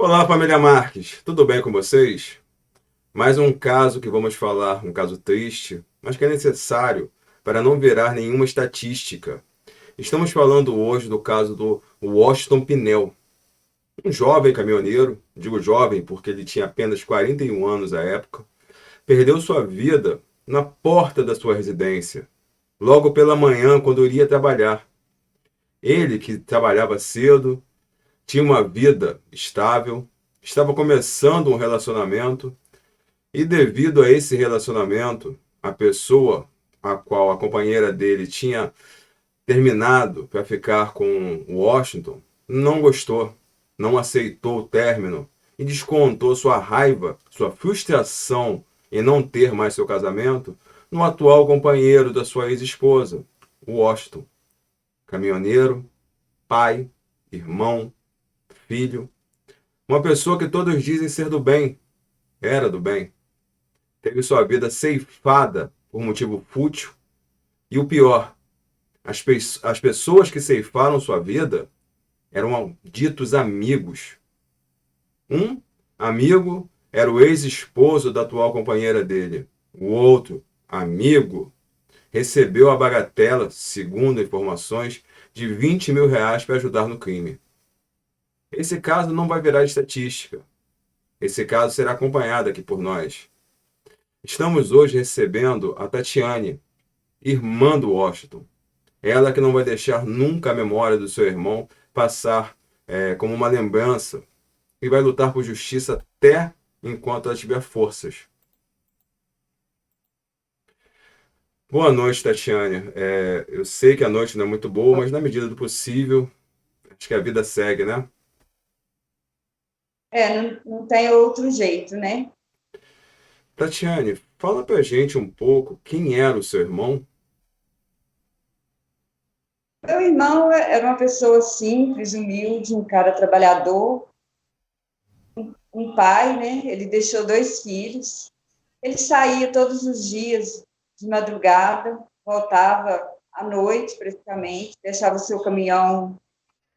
Olá, família Marques, tudo bem com vocês? Mais um caso que vamos falar, um caso triste, mas que é necessário para não virar nenhuma estatística. Estamos falando hoje do caso do Washington Pinel, um jovem caminhoneiro, digo jovem porque ele tinha apenas 41 anos à época, perdeu sua vida na porta da sua residência, logo pela manhã, quando iria trabalhar. Ele, que trabalhava cedo, tinha uma vida estável, estava começando um relacionamento. E devido a esse relacionamento, a pessoa a qual a companheira dele tinha terminado para ficar com o Washington não gostou, não aceitou o término e descontou sua raiva, sua frustração em não ter mais seu casamento no atual companheiro da sua ex-esposa, o Washington. Caminhoneiro, pai, irmão, filho, uma pessoa que todos dizem ser do bem, era do bem, teve sua vida ceifada por motivo fútil. E o pior, as pessoas que ceifaram sua vida eram ditos amigos. Um amigo era o ex-esposo da atual companheira dele. O outro amigo recebeu a bagatela, segundo informações, de R$ 20.000 para ajudar no crime. Esse caso não vai virar estatística. Esse caso será acompanhado aqui por nós. Estamos hoje recebendo a Tatiane, irmã do Washington. Ela que não vai deixar nunca a memória do seu irmão passar como uma lembrança e vai lutar por justiça até enquanto ela tiver forças. Boa noite, Tatiane. Eu sei que a noite não é muito boa, mas na medida do possível, acho que a vida segue, né? Não tem outro jeito, né? Tatiane, fala pra gente um pouco quem era o seu irmão. Meu irmão era uma pessoa simples, humilde, um cara trabalhador, um pai, né? Ele deixou 2 filhos. Ele saía todos os dias de madrugada, voltava à noite, praticamente, deixava o seu caminhão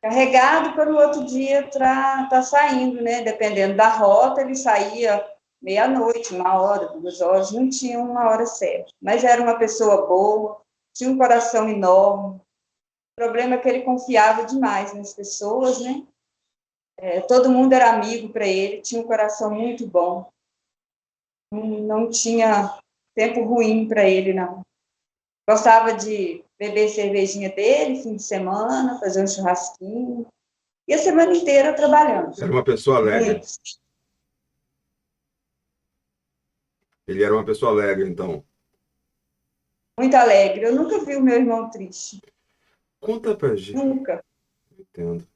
carregado para o outro dia estar saindo, né? Dependendo da rota, ele saía meia-noite, 1 hora, 2 horas, não tinha uma hora certa. Mas era uma pessoa boa, tinha um coração enorme. O problema é que ele confiava demais nas pessoas, né? Todo mundo era amigo para ele, tinha um coração muito bom. Não tinha tempo ruim para ele, não. Gostava de beber cervejinha dele, fim de semana, fazer um churrasquinho. E a semana inteira trabalhando. Era uma pessoa alegre. Muito, Ele era uma pessoa alegre, então. muito alegre. Eu nunca vi o meu irmão triste. Conta pra gente. Nunca. Entendo.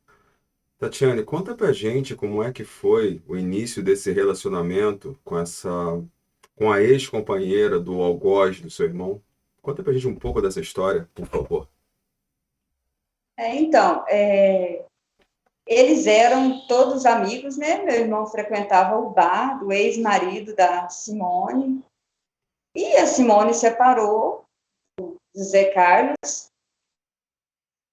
Tatiane, conta pra gente como é que foi o início desse relacionamento com a ex-companheira do algoz do seu irmão. Conta pra gente um pouco dessa história, por favor. Então, eles eram todos amigos, né? Meu irmão frequentava o bar do ex-marido da Simone. E a Simone separou José Carlos.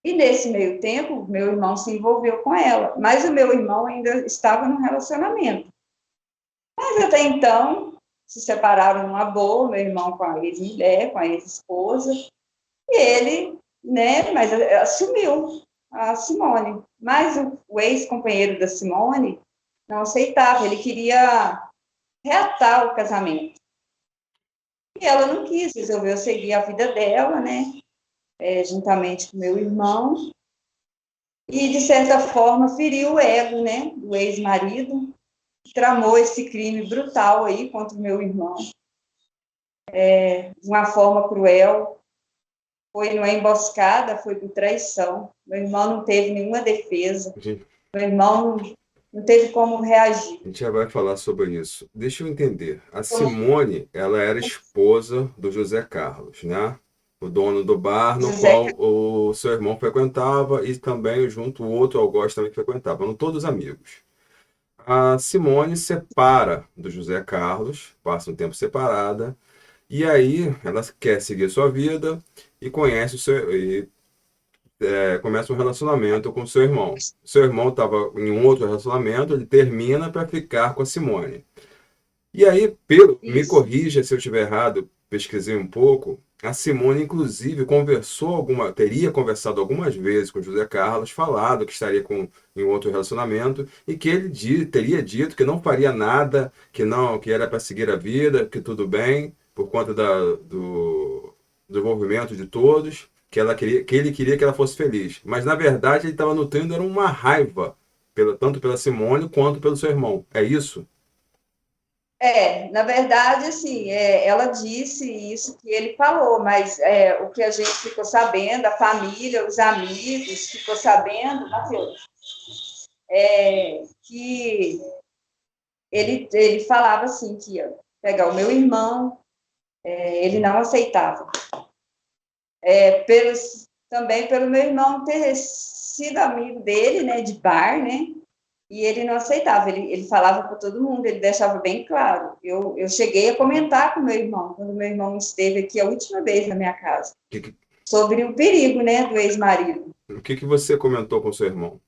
E nesse meio tempo, meu irmão se envolveu com ela. Mas o meu irmão ainda estava no relacionamento. Mas até então, se separaram numa boa, meu irmão com a ex-mulher, com a ex-esposa. E ele, né, mas assumiu a Simone. Mas o ex-companheiro da Simone não aceitava, ele queria reatar o casamento. E ela não quis, resolveu seguir a vida dela, né, juntamente com meu irmão, e, de certa forma, feriu o ego, né, do ex-marido, que tramou esse crime brutal aí contra o meu irmão, de uma forma cruel. Foi numa emboscada, foi por traição. Meu irmão não teve nenhuma defesa. Meu irmão não teve como reagir. A gente já vai falar sobre isso. Deixa eu entender. A Simone, ela era esposa do José Carlos, né? O dono do bar no José qual o seu irmão frequentava e também junto o outro algoz também frequentava. Eram todos amigos. A Simone separa do José Carlos, passa um tempo separada, e aí ela quer seguir sua vida e conhece o seu, e começa um relacionamento com seu irmão. Seu irmão estava em um outro relacionamento, ele termina para ficar com a Simone. E aí, me Isso. corrija se eu estiver errado, pesquisei um pouco. A Simone, inclusive, teria conversado algumas vezes com José Carlos, falado que estaria em outro relacionamento e que ele teria dito que não faria nada, que não, que era para seguir a vida, que tudo bem, por conta do desenvolvimento de todos, que ele queria que ela fosse feliz. Mas na verdade ele estava nutrindo era uma raiva, tanto pela Simone quanto pelo seu irmão. É isso? Na verdade, assim, ela disse isso que ele falou, mas o que a gente ficou sabendo, a família, os amigos, ficou sabendo, Matheus, que ele falava assim, que ia pegar o meu irmão, ele não aceitava. Também pelo meu irmão ter sido amigo dele, né, de bar, né, e ele não aceitava, ele falava para todo mundo, ele deixava bem claro. Eu cheguei a comentar com meu irmão, quando meu irmão esteve aqui a última vez na minha casa, Que, que- sobre o perigo, né, do ex-marido. o que você comentou com seu irmão?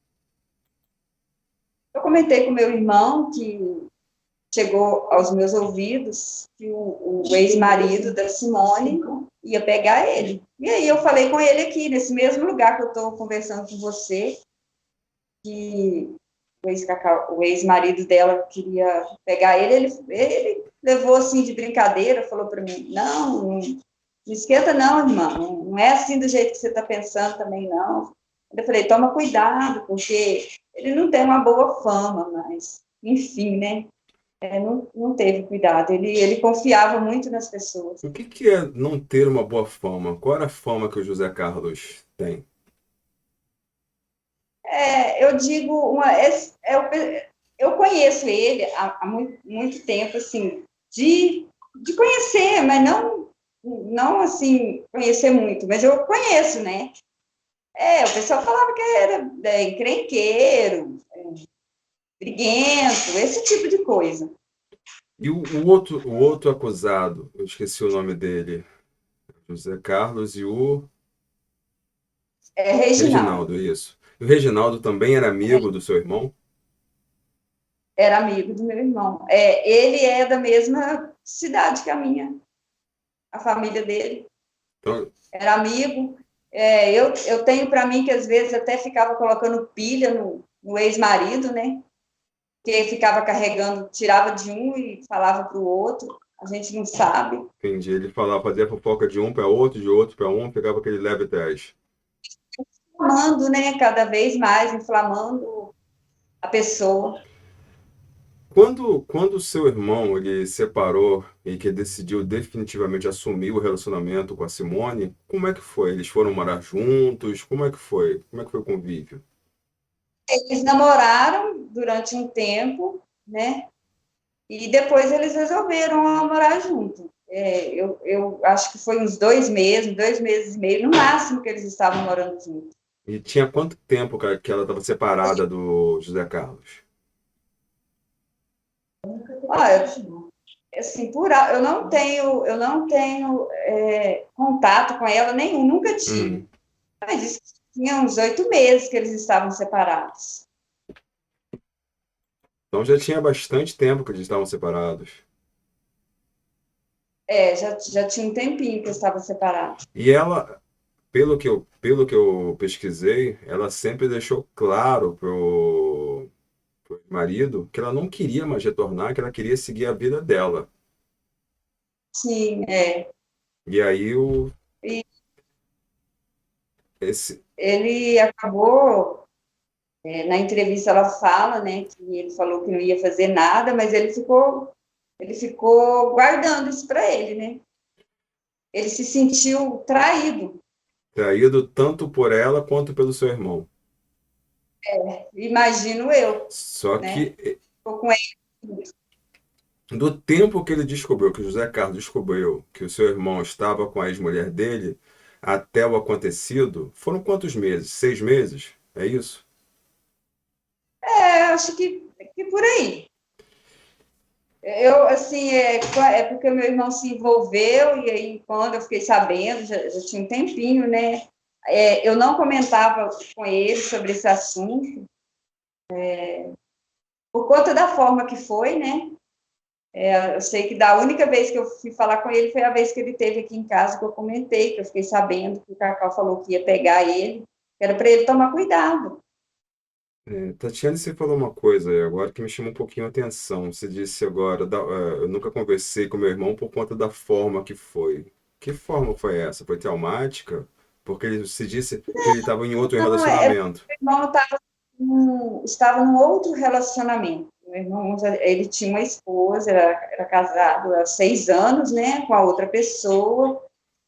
Eu comentei com meu irmão que chegou aos meus ouvidos que o ex-marido da Simone ia pegar ele. E aí eu falei com ele aqui, nesse mesmo lugar que eu estou conversando com você, que o ex-marido dela queria pegar ele levou assim de brincadeira, falou para mim, não esquenta não, irmã, não é assim do jeito que você está pensando também, não. Eu falei, toma cuidado, porque ele não tem uma boa fama, mas, enfim, né? Não teve cuidado, ele confiava muito nas pessoas. O que é não ter uma boa fama? Qual era a fama que o José Carlos tem? Eu digo, eu conheço ele há muito, muito tempo, assim, de conhecer, mas não assim, conhecer muito, mas eu conheço, né? O pessoal falava que era encrenqueiro, briguento, esse tipo de coisa. E o outro acusado, eu esqueci o nome dele, José Carlos e o Reginaldo Reginaldo, isso. E o Reginaldo também era amigo do seu irmão? era amigo do meu irmão. Ele é da mesma cidade que a minha, a família dele. Então, Era amigo. Eu tenho para mim que às vezes até ficava colocando pilha no ex-marido, né? Que ficava carregando, tirava de um e falava para o outro. A gente não sabe. entendi. Ele falava, fazia fofoca de um para outro, de outro para um, pegava aquele leve trás. Inflamando, né? Cada vez mais inflamando a pessoa. Quando o seu irmão ele separou e que decidiu definitivamente assumir o relacionamento com a Simone, como é que foi? Eles foram morar juntos? Como é que foi? Como é que foi o convívio? Eles namoraram durante um tempo, né? E depois eles resolveram morar junto. Eu acho que foi uns 2 meses e meio, no máximo, que eles estavam morando juntos. E tinha quanto tempo que ela estava separada do José Carlos? Olha, assim, eu não tenho contato com ela nenhum, nunca tive. Hum. Mas isso tinha uns 8 meses que eles estavam separados. Então já tinha bastante tempo que eles estavam separados. Já tinha um tempinho que eles estavam separados. E ela, pelo que eu pesquisei, ela sempre deixou claro pro marido que ela não queria mais retornar, que ela queria seguir a vida dela. Sim, E aí e esse, ele acabou, na entrevista ela fala, né, que ele falou que não ia fazer nada, mas ele ficou guardando isso para ele, né? Ele se sentiu traído, traído tanto por ela quanto pelo seu irmão. imagino eu, Só né? que Ficou com ele. do tempo que ele descobriu, que o José Carlos descobriu que o seu irmão estava com a ex-mulher dele, até o acontecido, foram quantos meses? 6 meses? É isso? Acho que por aí. Eu, assim, porque meu irmão se envolveu, e aí, quando eu fiquei sabendo, já tinha um tempinho, né? Eu não comentava com ele sobre esse assunto, por conta da forma que foi, né? Eu sei que da única vez que eu fui falar com ele foi a vez que ele esteve aqui em casa, que eu comentei, que eu fiquei sabendo que o Cacau falou que ia pegar ele, que era para ele tomar cuidado. Tatiane, você falou uma coisa aí agora que me chamou um pouquinho a atenção. Você disse agora, eu nunca conversei com meu irmão por conta da forma que foi. Que forma foi essa? Foi traumática? Porque se disse que ele estava em outro Não, relacionamento. meu irmão estava num outro relacionamento. Meu irmão, ele tinha uma esposa, era casado há 6 anos, né, com a outra pessoa,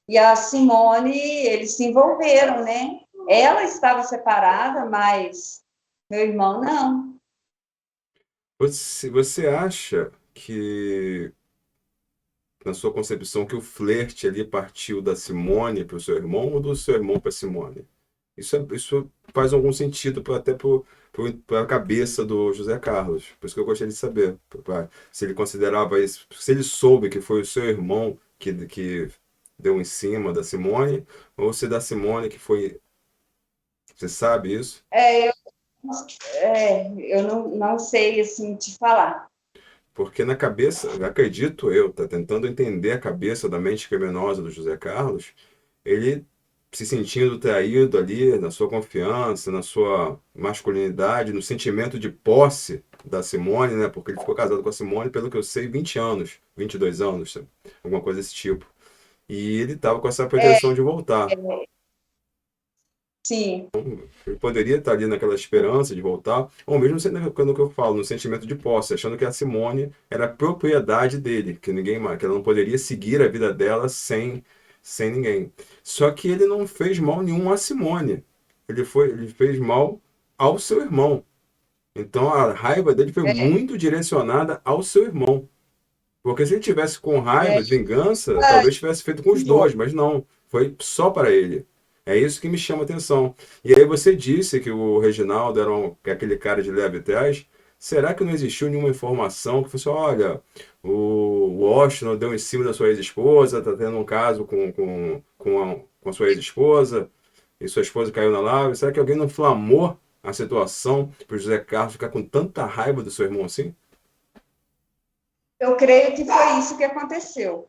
e a Simone, eles se envolveram, né? Ela estava separada, mas meu irmão não. Você acha que, na sua concepção, que o flerte ali partiu da Simone para o seu irmão ou do seu irmão para a Simone? Isso faz algum sentido até para a cabeça do José Carlos. Por isso que eu gostaria de saber se ele considerava isso, se ele soube que foi o seu irmão que deu em cima da Simone, ou se da Simone que foi. Você sabe isso? É, eu, eu não sei, assim, te falar. Porque na cabeça, acredito eu, tá tentando entender a cabeça da mente criminosa do José Carlos, ele se sentindo traído ali na sua confiança, na sua masculinidade, no sentimento de posse da Simone, né? Porque ele ficou casado com a Simone, pelo que eu sei, 20 anos, 22 anos, sabe? Alguma coisa desse tipo. E ele estava com essa É, pretensão de voltar. sim, Ele poderia estar ali naquela esperança de voltar, ou mesmo sendo quando que eu falo, no sentimento de posse, achando que a Simone era propriedade dele, que ninguém mais, que ela não poderia seguir a vida dela sem ninguém. Só que ele não fez mal nenhum à Simone. Ele fez mal ao seu irmão. Então a raiva dele foi é, muito direcionada ao seu irmão. Porque se ele tivesse com é, raiva, vingança, talvez tivesse feito com os dois, mas não, foi só para ele. É isso que me chama a atenção. E aí você disse que o Reginaldo era aquele cara de leve trás. Será que não existiu nenhuma informação que fosse, olha, o Washington deu em cima da sua ex-esposa, tá tendo um caso com a sua ex-esposa, e sua esposa caiu na lava? Será que alguém não inflamou a situação para o José Carlos ficar com tanta raiva do seu irmão assim? eu creio que foi isso que aconteceu.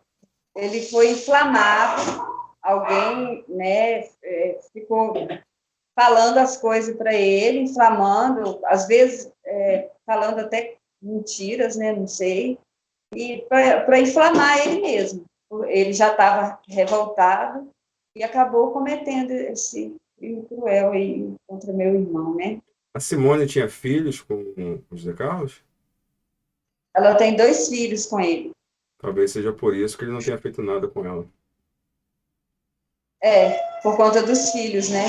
Ele foi inflamado, alguém, né, ficou falando as coisas para ele, inflamando, às vezes falando até mentiras, né, não sei, e para inflamar ele mesmo. Ele já estava revoltado e acabou cometendo esse crime cruel aí contra meu irmão, né? A Simone tinha filhos com o José Carlos? Ela tem 2 filhos com ele. Talvez seja por isso que ele não tenha feito nada com ela. Por conta dos filhos, né?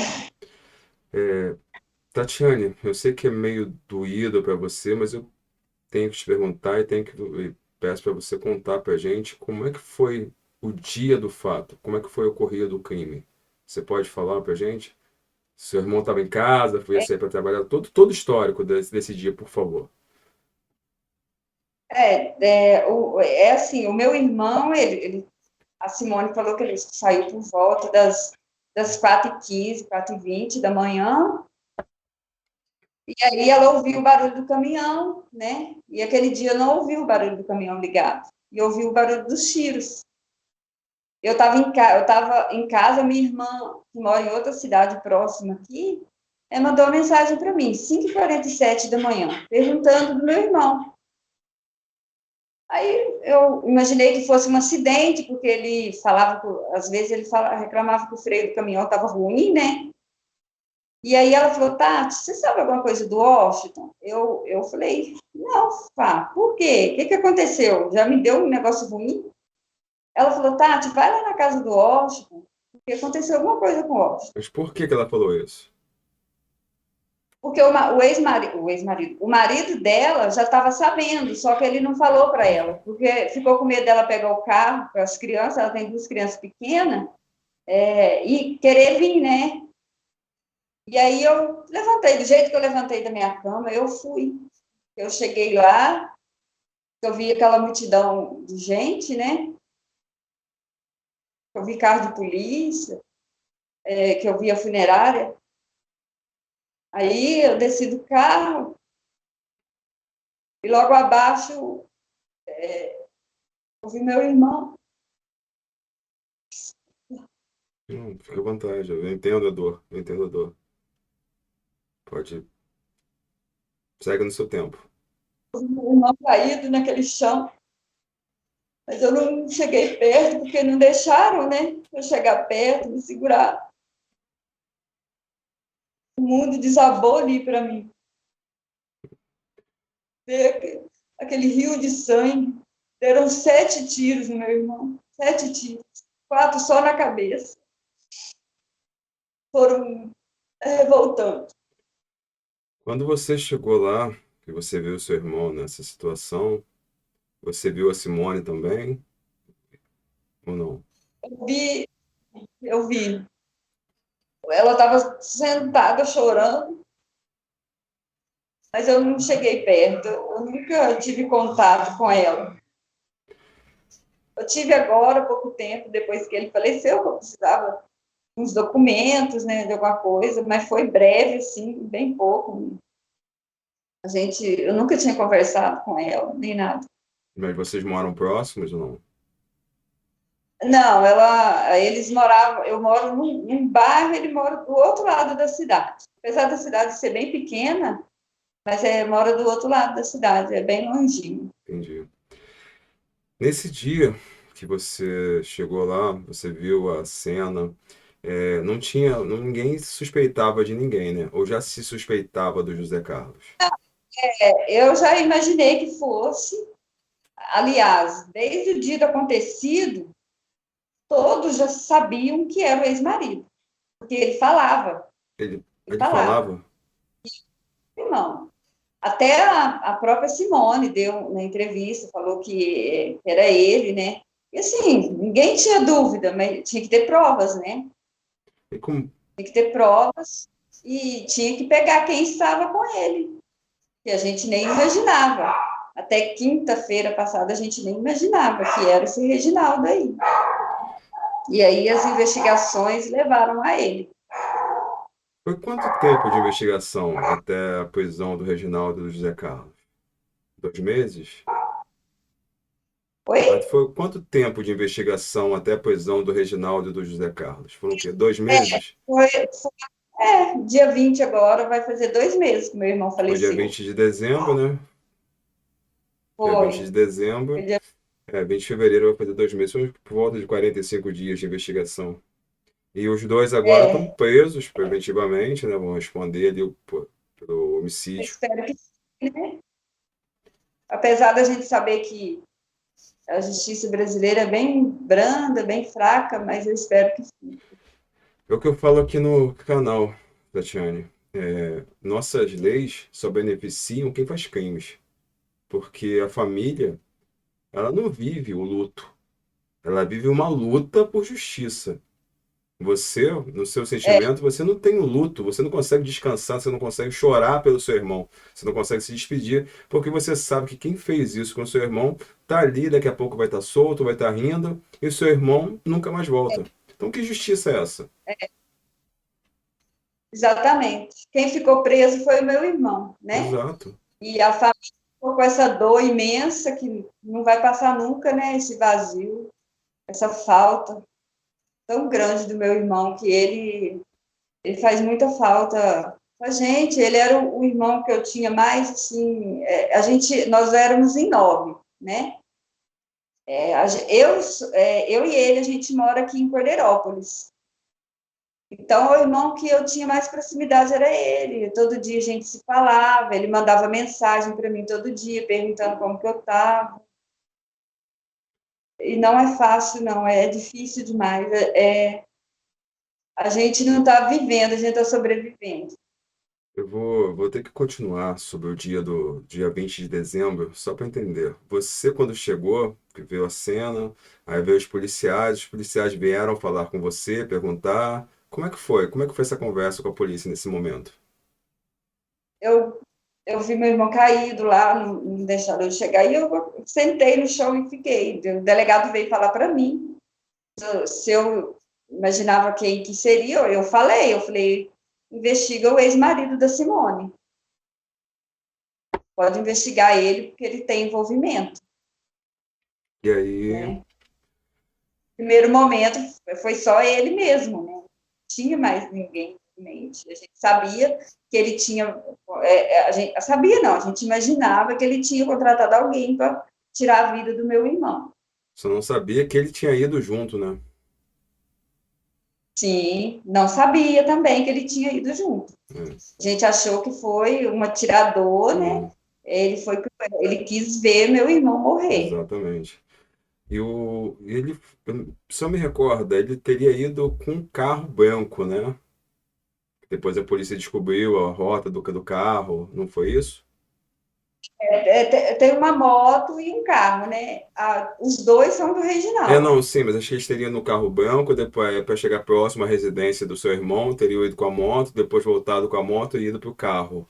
Tatiane, eu sei que é meio doído para você, mas eu tenho que te perguntar e peço para você contar para a gente como é que foi o dia do fato, como é que foi ocorrido do crime. Você pode falar para a gente? Seu irmão estava em casa, foi sair para trabalhar, todo o histórico desse dia, por favor. É assim, o meu irmão, a Simone falou que ele saiu por volta das 4h15, 4h20 da manhã, e aí ela ouviu o barulho do caminhão, né? E aquele dia eu não ouvi o barulho do caminhão ligado, e ouvi o barulho dos tiros. Eu estava em casa, minha irmã, que mora em outra cidade próxima aqui, mandou uma mensagem para mim, 5h47 da manhã, perguntando do meu irmão. Aí eu imaginei que fosse um acidente, porque ele falava, às vezes reclamava que o freio do caminhão estava ruim, né? E aí ela falou, Tati, você sabe alguma coisa do Washington? Eu falei, não, Fá, por quê? O que aconteceu? Já me deu um negócio ruim? Ela falou, Tati, vai lá na casa do Washington, porque aconteceu alguma coisa com o Washington. Mas por que que ela falou isso? Porque o marido dela já estava sabendo, só que ele não falou para ela, porque ficou com medo dela pegar o carro com as crianças, ela tem 2 crianças pequenas, e querer vir, né? E aí eu levantei, do jeito que eu levantei da minha cama, eu fui. Eu cheguei lá, eu vi aquela multidão de gente, né? Eu vi carro de polícia, que eu vi a funerária. Aí eu desci do carro e logo abaixo eu vi meu irmão. Não, fica à vontade, eu entendo a dor, eu entendo a dor. Pode, segue no seu tempo. Eu vi meu irmão caído naquele chão, mas eu não cheguei perto porque não deixaram, né? Eu chegar perto, me segurar. O mundo desabou ali para mim. Ver aquele rio de sangue. Deram 7 tiros no meu irmão. 7 tiros. 4 só na cabeça. Foram revoltantes. Quando você chegou lá, que você viu seu irmão nessa situação, você viu a Simone também, ou não? Vi, eu vi. Ela estava sentada chorando, mas eu não cheguei perto. Eu nunca tive contato com ela. Eu tive agora, há pouco tempo, depois que ele faleceu, eu precisava de uns documentos, né, de alguma coisa, mas foi breve, assim, bem pouco. Eu nunca tinha conversado com ela, nem nada. Mas vocês moram próximos ou não? Não, eles moravam, eu moro num bairro, ele mora do outro lado da cidade. Apesar da cidade ser bem pequena, mas mora do outro lado da cidade, é bem longinho. Entendi. Nesse dia que você chegou lá, você viu a cena, não tinha, ninguém suspeitava de ninguém, né? Ou já se suspeitava do José Carlos? Eu já imaginei que fosse, aliás, desde o dia do acontecido, todos já sabiam que era o ex-marido, porque ele falava, ele Ele falava, falava? irmão. Até a própria Simone deu na entrevista, falou que era ele, né? E assim, ninguém tinha dúvida, mas tinha que ter provas, né? E como, Tinha que ter provas e tinha que pegar quem estava com ele, que a gente nem imaginava. Até quinta-feira passada a gente nem imaginava que era esse Reginaldo aí. E aí as investigações levaram a ele. foi quanto tempo de investigação até a prisão do Reginaldo e do José Carlos? 2 meses? Foi? Foi quanto tempo de investigação até a prisão do Reginaldo e do José Carlos? Foram o quê? 2 meses? Foi, dia 20 agora, vai fazer 2 meses que meu irmão Foi dia faleceu. 20 de dezembro, né? Dia 20 Foi. de dezembro. 20 de fevereiro vai fazer 2 meses. Foi por volta de 45 dias de investigação. E os dois agora estão É, presos preventivamente, né? Vão responder ali pelo homicídio. espero que sim, né? Apesar da gente saber que a justiça brasileira é bem branda, bem fraca, mas eu espero que sim. É o que eu falo aqui no canal, Tatiane. Nossas leis só beneficiam quem faz crimes. Porque a família, ela não vive o luto. Ela vive uma luta por justiça. Você, no seu sentimento, você não tem o luto, você não consegue descansar, você não consegue chorar pelo seu irmão, você não consegue se despedir, porque você sabe que quem fez isso com o seu irmão tá ali, daqui a pouco vai estar solto, vai estar rindo, e o seu irmão nunca mais volta. Então, que justiça é essa? Exatamente. Quem ficou preso foi o meu irmão, né? Exato. E a família ficou com essa dor imensa que não vai passar nunca, né? Esse vazio, essa falta tão grande do meu irmão, que ele faz muita falta a gente. Ele era o irmão que eu tinha mais, assim, nós éramos em 9, né? Eu e ele, a gente mora aqui em Cordeirópolis. Então, o irmão que eu tinha mais proximidade era ele. Todo dia a gente se falava, ele mandava mensagem para mim todo dia, perguntando como que eu estava. E não é fácil, não, é difícil demais. A gente não está vivendo, a gente está sobrevivendo. Eu vou ter que continuar sobre o dia do dia 20 de dezembro, só para entender. Você, quando chegou, que viu a cena, aí veio os policiais vieram falar com você, perguntar. Como é que foi? Como é que foi essa conversa com a polícia nesse momento? Eu, eu vi meu irmão caído lá, não deixaram eu chegar, e eu sentei no chão e fiquei. O delegado veio falar para mim se eu imaginava quem que seria. Eu falei, investiga o ex-marido da Simone. Pode investigar ele, porque ele tem envolvimento, E aí, né? Primeiro momento foi só ele mesmo, né? Não tinha mais ninguém em mente. A gente sabia que ele tinha, a gente sabia não, a gente imaginava que ele tinha contratado alguém para tirar a vida do meu irmão. só não sabia que ele tinha ido junto, né? Sim, não sabia também que ele tinha ido junto. É, A gente achou que foi um atirador, né? sim, Ele quis ver meu irmão morrer. exatamente. Ele, só me recorda, ele teria ido com um carro branco, né? Depois a polícia descobriu a rota do carro, não foi isso? Tem uma moto e um carro, né? Os dois são do É, Reginaldo. não, sim, mas acho que eles teriam no carro branco, depois para chegar próximo à residência do seu irmão, teriam ido com a moto, depois voltado com a moto e ido para o carro.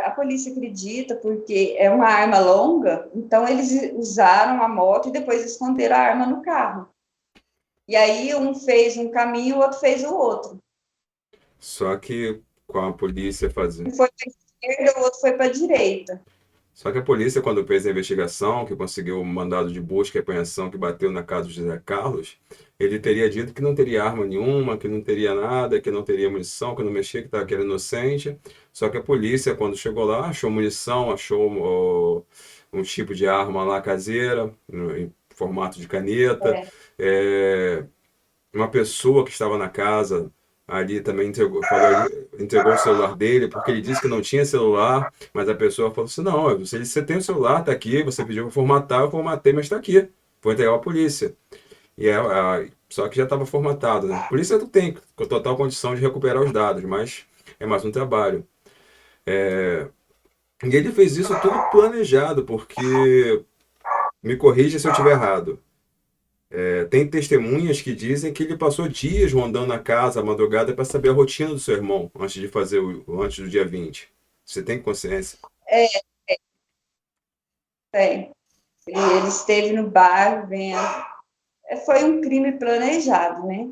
A polícia acredita porque é uma arma longa, então eles usaram a moto e depois esconderam a arma no carro. E aí um fez um caminho, o outro fez o outro. Só que com a polícia fazendo. Um foi para a esquerda, o outro foi para a direita. Só que a polícia, quando fez a investigação, que conseguiu o mandado de busca e apreensão que bateu na casa do José Carlos, ele teria dito que não teria arma nenhuma, que não teria nada, que não teria munição, que não mexia, que estava aquele inocente. Só que a polícia, quando chegou lá, achou munição, achou um tipo de arma lá caseira, em formato de caneta. É, É, uma pessoa que estava na casa ali também entregou o celular dele, porque ele disse que não tinha celular, mas a pessoa falou assim, não, você tem o celular, tá aqui, você pediu para formatar, eu formatei, mas está aqui, vou entregar à polícia. Só que já estava formatado, né? A polícia não tem total condição de recuperar os dados, mas é mais um trabalho. E ele fez isso tudo planejado, porque, me corrija se eu estiver errado, tem testemunhas que dizem que ele passou dias rondando a casa à madrugada para saber a rotina do seu irmão antes de fazer antes do dia 20. Você tem consciência? tem. Ele esteve no bairro vendo. Foi um crime planejado, né?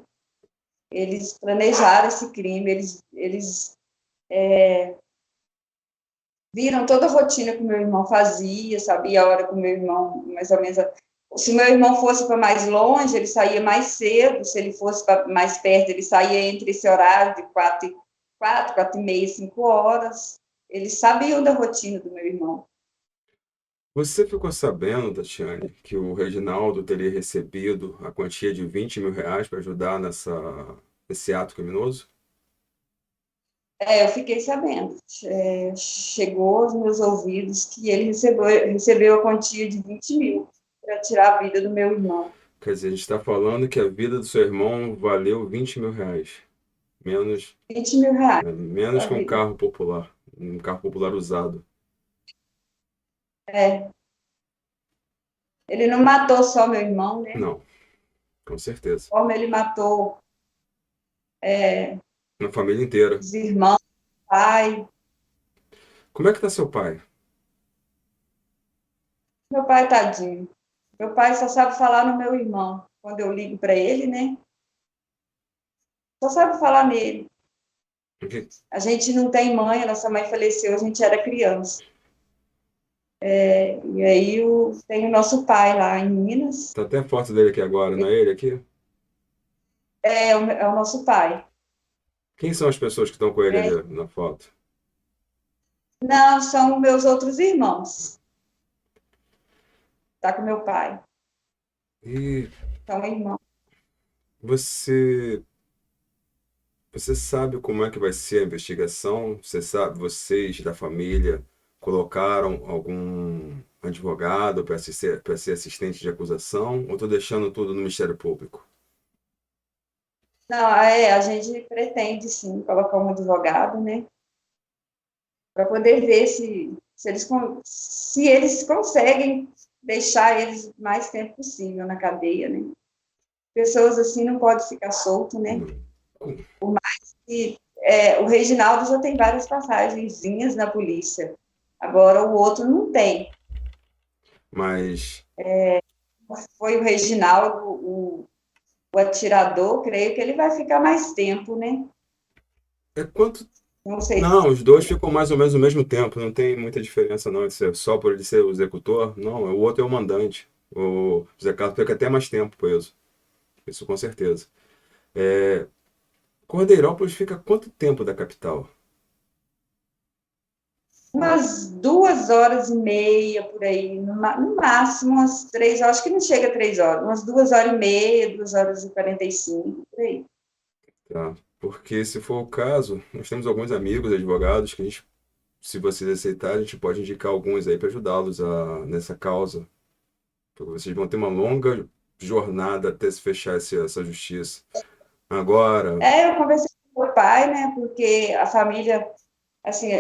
Eles planejaram esse crime, eles viram toda a rotina que o meu irmão fazia, sabia a hora que o meu irmão, mais ou menos. Se o meu irmão fosse para mais longe, ele saía mais cedo, se ele fosse para mais perto, ele saía entre esse horário de 4h30, 5 horas. Eles sabiam da rotina do meu irmão. Você ficou sabendo, Tatiane, que o Reginaldo teria recebido a quantia de R$ 20.000 para ajudar nesse ato criminoso? Eu fiquei sabendo. Chegou aos meus ouvidos que ele recebeu a quantia de 20 mil para tirar a vida do meu irmão. Quer dizer, a gente está falando que a vida do seu irmão valeu R$ 20.000. Menos, 20 mil reais menos para que a vida. um carro popular usado. É, ele não matou só meu irmão, né? Não, com certeza. Como ele matou Na família inteira. os irmãos, pai. Como é que tá seu pai? Meu pai, tadinho. Meu pai só sabe falar no meu irmão. Quando eu ligo para ele, né? Só sabe falar nele. A gente não tem mãe, a nossa mãe faleceu, a gente era criança. E aí tem o nosso pai lá em Minas. Tá até a foto dele aqui agora, não é ele aqui? É o nosso pai. Quem são as pessoas que estão com ele Né? ali na foto? Não, são meus outros irmãos. Tá com meu pai. E São irmãos. você, você sabe como é que vai ser a investigação? Você sabe, vocês da família colocaram algum advogado para ser assistente de acusação? Ou estou deixando tudo no Ministério Público? Não, a gente pretende sim colocar um advogado, né? Para poder ver se eles conseguem deixar eles o mais tempo possível na cadeia, né? Pessoas assim não podem ficar solto, né? Não. E, o Reginaldo já tem várias passagenzinhas na polícia. Agora o outro não tem. Mas Foi o Reginaldo, o atirador, creio que ele vai ficar mais tempo, né? É quanto. Não sei. Não, os dois ficam mais ou menos ao mesmo tempo, não tem muita diferença não, de ser só por ele ser o executor, não, o outro é o mandante. O José Carlos fica até mais tempo preso, isso com certeza. Cordeirópolis fica quanto tempo da capital? Umas 2 horas e meia por aí, no máximo umas 3 horas, acho que não chega a 3 horas, umas 2 horas e meia, 2 horas e 45, por aí. Tá? Porque se for o caso, nós temos alguns amigos advogados que a gente, se vocês aceitarem, a gente pode indicar alguns aí para ajudá-los nessa causa. Porque vocês vão ter uma longa jornada até se fechar essa justiça. Agora, Eu conversei com o meu pai, né, porque a família, assim,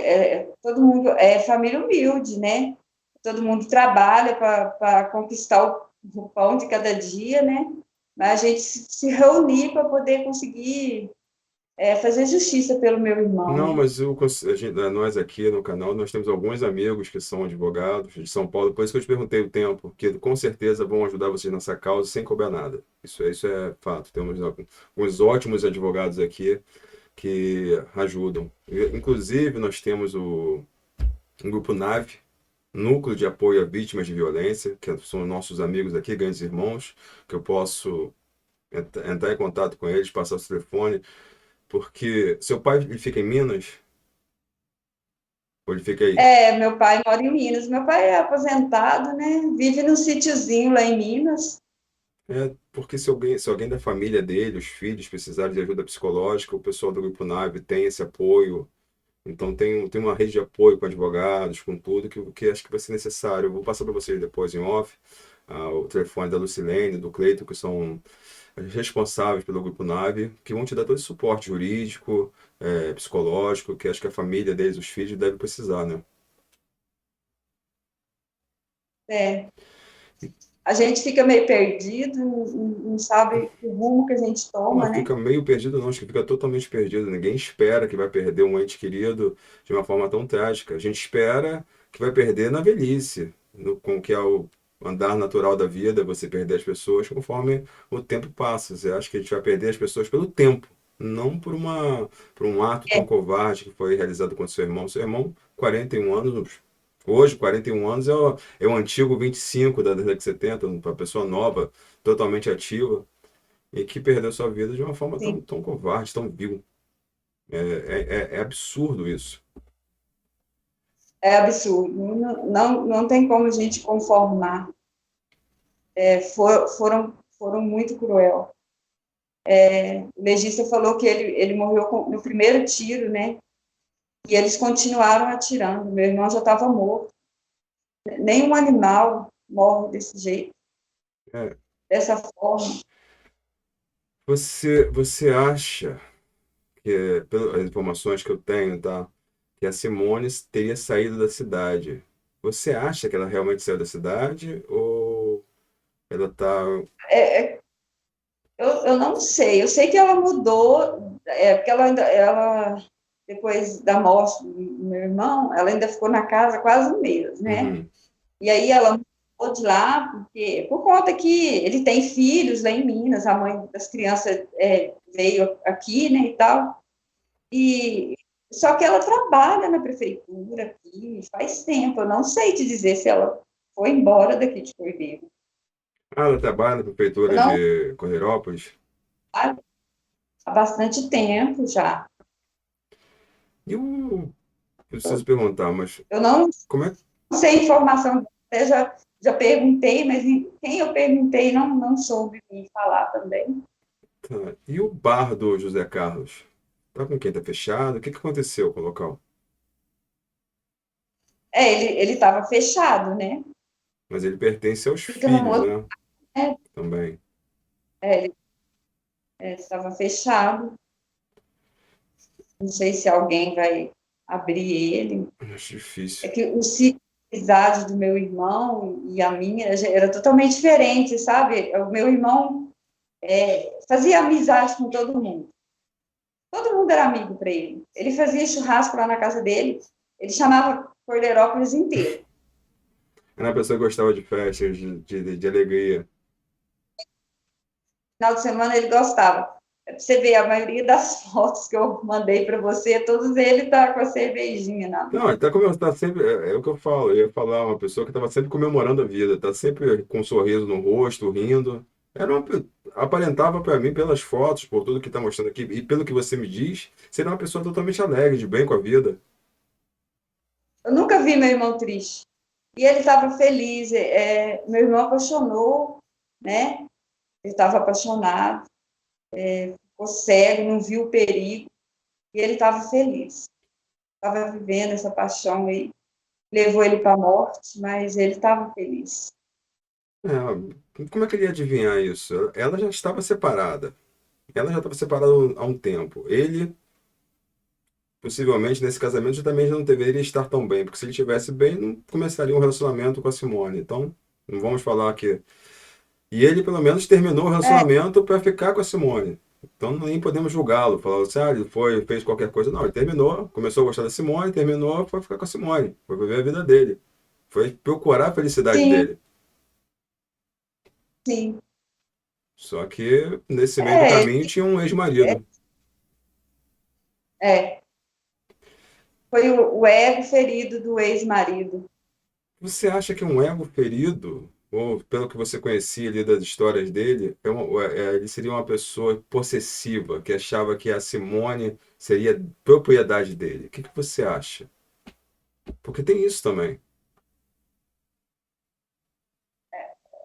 todo mundo é família humilde, né? Todo mundo trabalha para conquistar o pão de cada dia, né? Mas a gente se reunir para poder conseguir fazer justiça pelo meu irmão, não, né? mas nós aqui no canal, nós temos alguns amigos que são advogados de São Paulo, por isso que eu te perguntei o tempo, que com certeza vão ajudar vocês nessa causa sem cobrar nada. Isso é fato. Temos alguns ótimos advogados aqui que ajudam. Inclusive, nós temos o Grupo NAVE, Núcleo de Apoio a Vítimas de Violência, que são nossos amigos aqui, grandes irmãos, que eu posso entrar em contato com eles, passar o telefone, porque seu pai ele fica em Minas, ou ele fica aí? Meu pai mora em Minas. Meu pai é aposentado, né? Vive num sítiozinho lá em Minas. Porque se alguém da família dele, os filhos, precisarem de ajuda psicológica, o pessoal do Grupo NAVE tem esse apoio. Então tem uma rede de apoio com advogados, com tudo, que acho que vai ser necessário. Eu vou passar para vocês depois em off, o telefone da Lucilene, do Cleiton, que são responsáveis pelo Grupo NAVE, que vão te dar todo esse suporte jurídico, psicológico, que acho que a família deles, os filhos, devem precisar, né? É. A gente fica meio perdido, não sabe o rumo que a gente Não, toma, né? fica meio perdido, não, acho que fica totalmente perdido. Ninguém espera que vai perder um ente querido de uma forma tão trágica. A gente espera que vai perder na velhice, com o que é o andar natural da vida, você perder as pessoas conforme o tempo passa. Você acha que a gente vai perder as pessoas pelo tempo, não por um ato tão covarde que foi realizado com seu irmão. Seu irmão, 41 anos, hoje, 41 anos é o antigo 25 da década de 70, uma pessoa nova, totalmente ativa e que perdeu sua vida de uma forma Sim, tão covarde, tão vil. É absurdo isso. é absurdo. Não tem como a gente conformar. Foram muito cruel. O legista falou que ele morreu no primeiro tiro, né? E eles continuaram atirando. Meu irmão já estava morto. Nenhum animal morre desse jeito, É, dessa forma. você acha que, pelas informações que eu tenho, tá, que a Simone teria saído da cidade? Você acha que ela realmente saiu da cidade ou ela tá... É, eu não sei. Eu sei que ela mudou, porque depois da morte do meu irmão, ela ainda ficou na casa quase um mês, né? Uhum. E aí ela mudou de lá, por conta que ele tem filhos lá em Minas, a mãe das crianças veio aqui, né, e tal. E só que ela trabalha na prefeitura aqui faz tempo. Eu não sei te dizer se ela foi embora daqui de Cordeiro. Ah, ela trabalha na Eu prefeitura não de Correirópolis? há bastante tempo já. E eu preciso perguntar, mas Eu não como é que... sei informação, até já perguntei, mas quem eu perguntei não soube me falar também. Tá. E o bar do José Carlos? Tá com quem? Tá fechado? O que que aconteceu com o local? Ele estava fechado, né? Mas ele pertence aos Fica num filhos, outro, né? né? Também. Ele estava fechado. Não sei se alguém vai abrir ele. Acho difícil. É que o ciclo de amizade do meu irmão e a minha era totalmente diferente, sabe? O meu irmão fazia amizade com todo mundo. Todo mundo era amigo para ele. Ele fazia churrasco lá na casa dele. Ele chamava Cordeirópolis inteiro. Era uma pessoa que gostava de festas, de alegria. final de semana ele gostava. Você vê, a maioria das fotos que eu mandei para você, todos ele tá com a cervejinha na Não, mão. ele tá, tá sempre. É o que eu falo. Eu ia falar, uma pessoa que estava sempre comemorando a vida, tá sempre com um sorriso no rosto, rindo. Era uma, aparentava para mim, pelas fotos, por tudo que tá mostrando aqui, e pelo que você me diz, ser uma pessoa totalmente alegre, de bem com a vida. Eu nunca vi meu irmão triste. E ele estava feliz. Meu irmão apaixonou, né? Ele estava apaixonado, ficou cego, não viu o perigo, e ele estava feliz. Estava vivendo essa paixão aí. Levou ele para a morte, mas ele estava feliz. Como é que ele ia adivinhar isso? Ela já estava separada. Ela já estava separada há um tempo. Ele, possivelmente, nesse casamento, já também já não deveria estar tão bem, porque se ele estivesse bem, não começaria um relacionamento com a Simone. Então, não vamos falar que. E ele, pelo menos, terminou o É, relacionamento para ficar com a Simone. Então, nem podemos julgá-lo, falar assim, ele foi, fez qualquer coisa. Não, ele terminou, começou a gostar da Simone, terminou, foi ficar com a Simone, foi viver a vida dele, foi procurar a felicidade sim, dele. sim. Só que nesse meio do É, caminho tinha um é, ex-marido. é. Foi o ego ferido do ex-marido. Você acha que um ego ferido, ou pelo que você conhecia ali das histórias dele, ele seria uma pessoa possessiva, que achava que a Simone seria propriedade dele? O que que você acha? Porque tem isso também.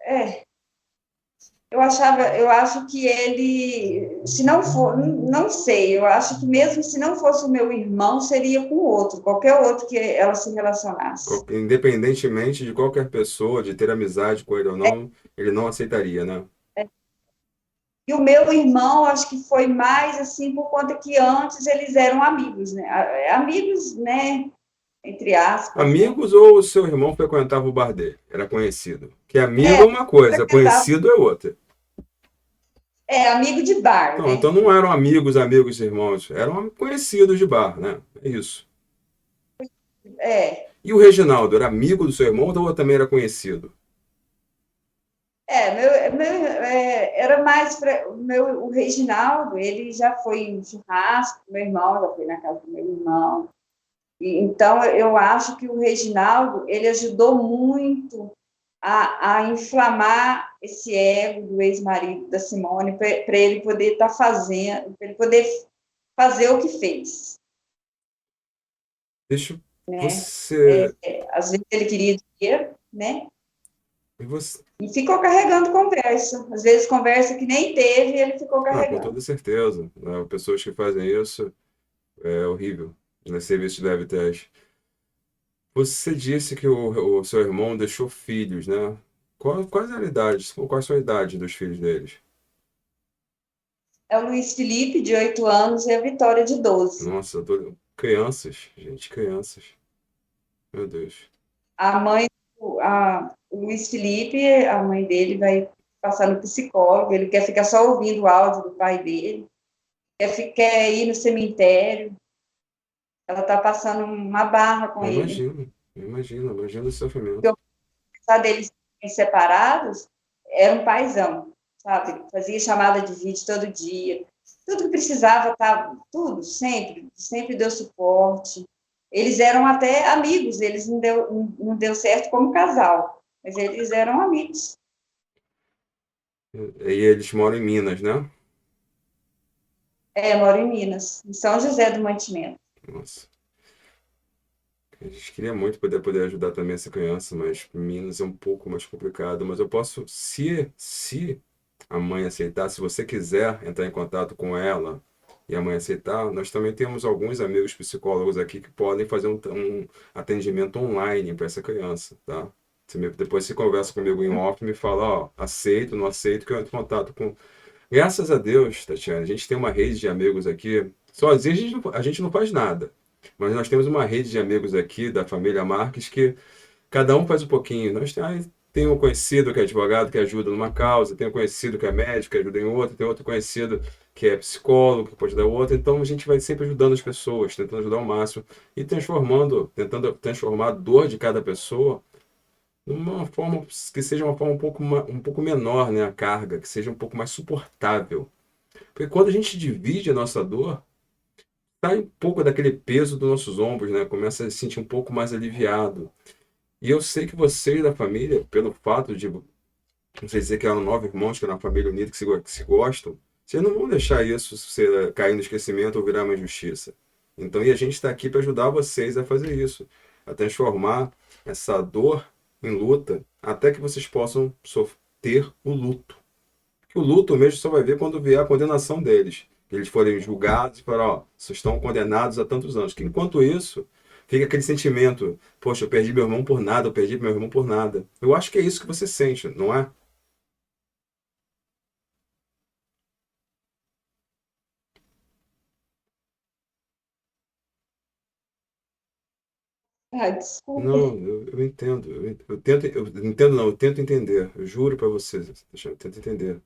É, eu acho que ele, se não for, não sei, eu acho que mesmo se não fosse o meu irmão, seria com outro, qualquer outro que ela se relacionasse. Independentemente de qualquer pessoa, de ter amizade com ele ou não, ele não aceitaria, né? E o meu irmão, acho que foi mais assim, por conta que antes eles eram amigos, né? Amigos, né? Entre aspas, né? Amigos ou o seu irmão frequentava o bar dele? Era conhecido. Que amigo É, é uma coisa, frequentava, conhecido é outra. amigo de bar, Não, né? então não eram amigos, amigos, irmãos, eram conhecidos de bar, né? É isso. É, E o Reginaldo era amigo do seu irmão ou também era conhecido? era mais o Reginaldo, ele já foi em churrasco, meu irmão já foi na casa do meu irmão. Então, eu acho que o Reginaldo, ele ajudou muito a inflamar esse ego do ex-marido da Simone, para ele poder estar fazendo, para ele poder fazer o que fez, Deixa né? você. Às vezes ele queria dinheiro, né? E você. E ficou carregando conversa. Às vezes conversa que nem teve e ele ficou Ah, com carregando. toda certeza, né? Pessoas que fazem isso é horrível. Né? Serviço de leve teste. Você disse que o seu irmão deixou filhos, né? Quais eram a idade? Quais são a idade dos filhos deles? É o Luiz Felipe, de 8 anos, e a Vitória, de 12. Nossa, crianças, gente, crianças. Meu Deus. A mãe, o Luiz Felipe, a mãe dele vai passar no psicólogo, ele quer ficar só ouvindo o áudio do pai dele, quer ir no cemitério, ela está passando uma barra com Eu ele. imagino, imagino o Porque sofrimento. apesar deles serem separados, era um paizão, sabe? Fazia chamada de vídeo todo dia, tudo que precisava, tá, tudo, sempre deu suporte. Eles eram até amigos, eles não deu certo como casal, mas eles eram amigos. E eles moram em Minas, né? Moro em Minas, em São José do Mantimento. Nossa. A gente queria muito poder ajudar também essa criança, mas Minas é um pouco mais complicado. Mas eu posso, se a mãe aceitar, se você quiser entrar em contato com ela e a mãe aceitar, nós também temos alguns amigos psicólogos aqui que podem fazer um atendimento online para essa criança, tá? Depois você conversa comigo em off e me fala, ó, aceito, não aceito, que eu entro em contato com. Graças a Deus, Tatiana, a gente tem uma rede de amigos aqui. Sozinho a gente não faz nada. Mas nós temos uma rede de amigos aqui da família Marques que cada um faz um pouquinho. Tem um conhecido que é advogado que ajuda numa causa, tem um conhecido que é médico que ajuda em outra, tem outro conhecido que é psicólogo que pode dar outra. Então a gente vai sempre ajudando as pessoas, tentando ajudar ao máximo e tentando transformar a dor de cada pessoa uma forma que seja uma forma um pouco menor, né, a carga, que seja um pouco mais suportável. Porque quando a gente divide a nossa dor, sai um pouco daquele peso dos nossos ombros, né? Começa a se sentir um pouco mais aliviado. E eu sei que vocês da família, pelo fato de, não sei dizer que eram 9 irmãos, que eram uma família unida, que se gostam, vocês não vão deixar isso ser, cair no esquecimento ou virar uma injustiça. Então, e a gente está aqui para ajudar vocês a fazer isso, a transformar essa dor em luta, até que vocês possam ter o luto. Que o luto mesmo só vai ver quando vier a condenação deles. Que eles forem julgados e falar, ó, vocês estão condenados há tantos anos. Que enquanto isso, fica aquele sentimento, poxa, eu perdi meu irmão por nada, eu perdi meu irmão por nada. Eu acho que é isso que você sente, não é? Ah, desculpe. Não, eu entendo. Eu tento, eu entendo não, eu tento entender. Eu juro para você, eu tento entender.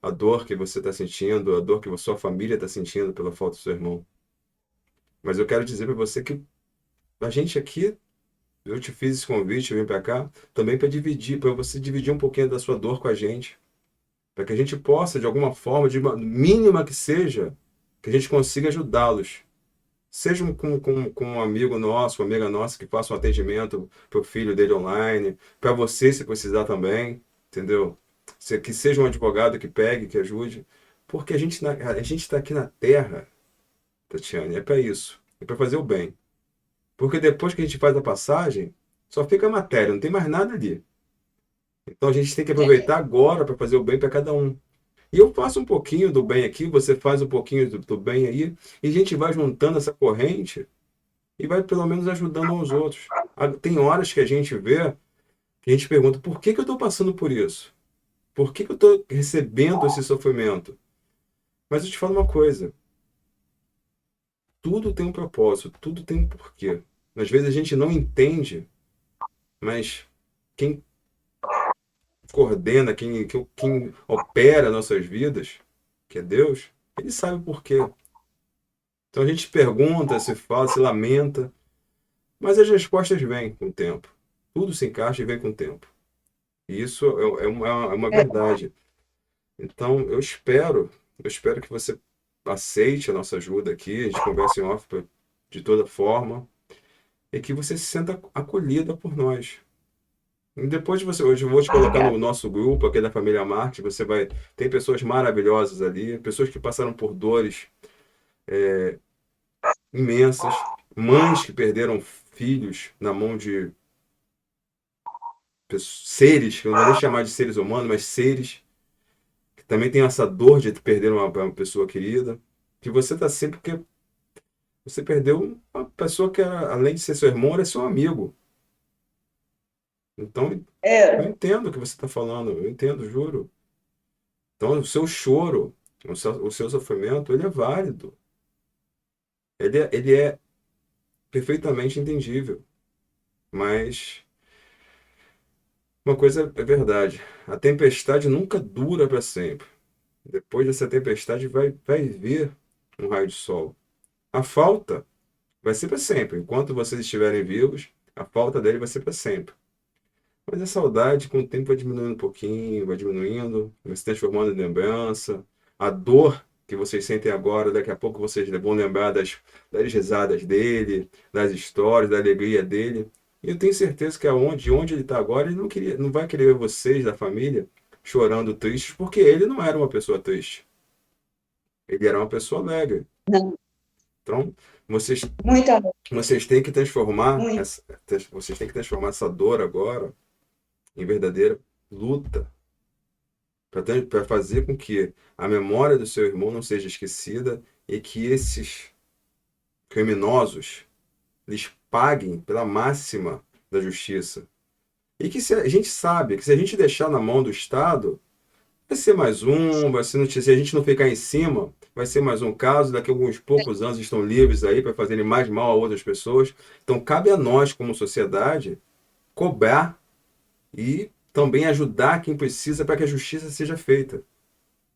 A dor que você está sentindo, a dor que a sua família está sentindo pela falta do seu irmão. Mas eu quero dizer para você que a gente aqui, eu te fiz esse convite, eu vim para cá, também para dividir, para você dividir um pouquinho da sua dor com a gente, para que a gente possa, de alguma forma, de uma mínima que seja, que a gente consiga ajudá-los. Seja com um amigo nosso, uma amiga nossa que faça um atendimento para o filho dele online, para você se precisar também, entendeu? Que seja um advogado que pegue, que ajude, porque a gente está aqui na Terra, Tatiane, é para isso, é para fazer o bem. Porque depois que a gente faz a passagem, só fica a matéria, não tem mais nada ali. Então a gente tem que É, aproveitar agora para fazer o bem para cada um. E eu faço um pouquinho do bem aqui, você faz um pouquinho do bem aí, e a gente vai juntando essa corrente e vai pelo menos ajudando uns outros. Tem horas que a gente vê, que a gente pergunta, por que que eu estou passando por isso? Por que que eu estou recebendo esse sofrimento? Mas eu te falo uma coisa, tudo tem um propósito, tudo tem um porquê. Às vezes a gente não entende, mas quem coordena, quem opera nossas vidas, que é Deus, ele sabe o porquê. Então a gente pergunta, se fala, se lamenta, mas as respostas vêm com o tempo. Tudo se encaixa e vem com o tempo. E isso é uma é, verdade. Então eu espero que você aceite a nossa ajuda aqui, a gente conversa em off de toda forma, e que você se sinta acolhida por nós. E depois hoje eu vou te colocar no obrigada. nosso grupo aqui da família Marques, você vai, tem pessoas maravilhosas ali, pessoas que passaram por dores imensas, mães que perderam filhos na mão de seres, que eu não vou nem chamar de seres humanos, mas seres que também têm essa dor de perder uma pessoa querida, que você está sempre porque você perdeu uma pessoa que era, além de ser seu irmão, era seu amigo. Então, eu É, entendo o que você está falando, eu entendo, juro. Então, o seu choro, o seu sofrimento, ele é válido. Ele é perfeitamente entendível. Mas uma coisa é verdade: a tempestade nunca dura para sempre. Depois dessa tempestade vai vir um raio de sol. A falta vai ser para sempre. Enquanto vocês estiverem vivos, a falta dele vai ser para sempre. Mas a saudade, com o tempo, vai diminuindo um pouquinho, vai diminuindo, vai se transformando em lembrança. A dor que vocês sentem agora, daqui a pouco vocês vão lembrar das risadas dele, das histórias, da alegria dele. E eu tenho certeza que onde ele está agora, ele não vai querer ver vocês, da família, chorando tristes, porque ele não era uma pessoa triste. Ele era uma pessoa alegre. não, Então, vocês, muito amor, vocês têm que transformar muito. vocês têm que transformar essa dor agora em verdadeira luta para fazer com que a memória do seu irmão não seja esquecida e que esses criminosos lhes paguem pela máxima da justiça. E que a gente sabe que se a gente deixar na mão do Estado, vai ser mais um, vai ser, se a gente não ficar em cima, vai ser mais um caso, daqui a alguns poucos anos estão livres aí para fazerem mais mal a outras pessoas. Então cabe a nós, como sociedade, cobrar e também ajudar quem precisa para que a justiça seja feita.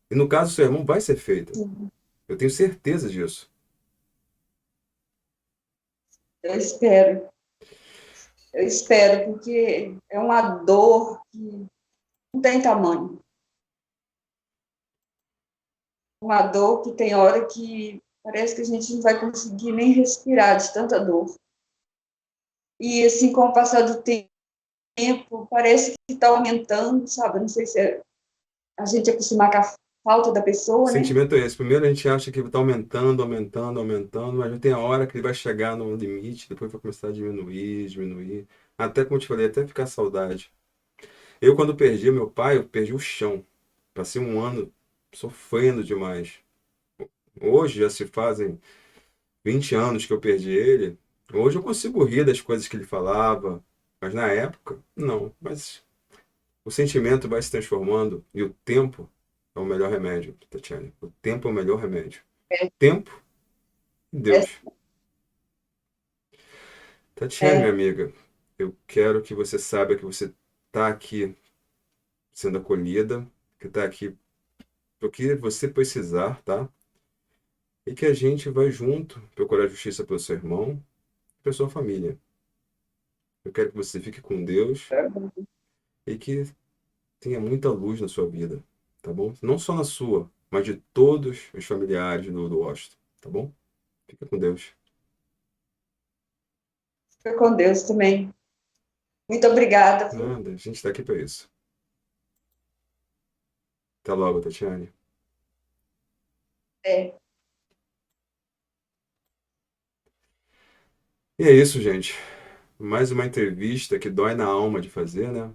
E no caso do seu irmão, vai ser feita. Eu tenho certeza disso. Eu espero. Eu espero, porque é uma dor que não tem tamanho. Uma dor que tem hora que parece que a gente não vai conseguir nem respirar de tanta dor. E assim, com o passar do tempo, parece que está aumentando, sabe? Não sei se é a gente acostumar com a falta da O pessoa, né? sentimento é esse. Primeiro a gente acha que está aumentando, aumentando, aumentando, mas tem a hora que ele vai chegar no limite, depois vai começar a diminuir, diminuir. Até, como eu te falei, até ficar saudade. Eu, quando perdi meu pai, eu perdi o chão. Passei um ano sofrendo demais. Hoje já se fazem 20 anos que eu perdi ele. Hoje eu consigo rir das coisas que ele falava, mas na época, não. Mas o sentimento vai se transformando e o tempo é o melhor remédio, Tatiane. O tempo é o melhor remédio. É, Tempo e é, Deus. Tatiane, minha é, amiga, eu quero que você saiba que você está aqui sendo acolhida, que está aqui porque você precisar, tá? E que a gente vai junto procurar justiça pelo seu irmão e pela sua família. Eu quero que você fique com Deus e que tenha muita luz na sua vida, tá bom? Não só na sua, mas de todos os familiares do Washington, tá bom? Fica com Deus. fica com Deus também. Muito obrigada, viu? Nada, a gente está aqui para isso. Até logo, Tatiane. É, E é isso, gente. Mais uma entrevista que dói na alma de fazer, né?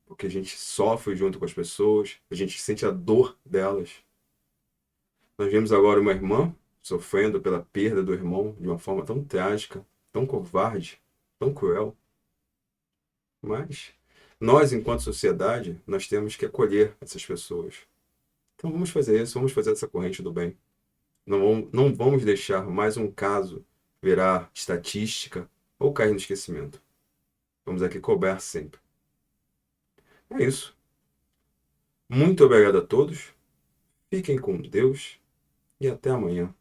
Porque a gente sofre junto com as pessoas, a gente sente a dor delas. Nós vimos agora uma irmã sofrendo pela perda do irmão de uma forma tão trágica, tão covarde, tão cruel. Mas nós, enquanto sociedade, nós temos que acolher essas pessoas. Então vamos fazer isso, vamos fazer essa corrente do bem. Não vamos deixar mais um caso virar estatística ou cair no esquecimento. Vamos aqui cobrar sempre. É isso. Muito obrigado a todos. Fiquem com Deus e até amanhã.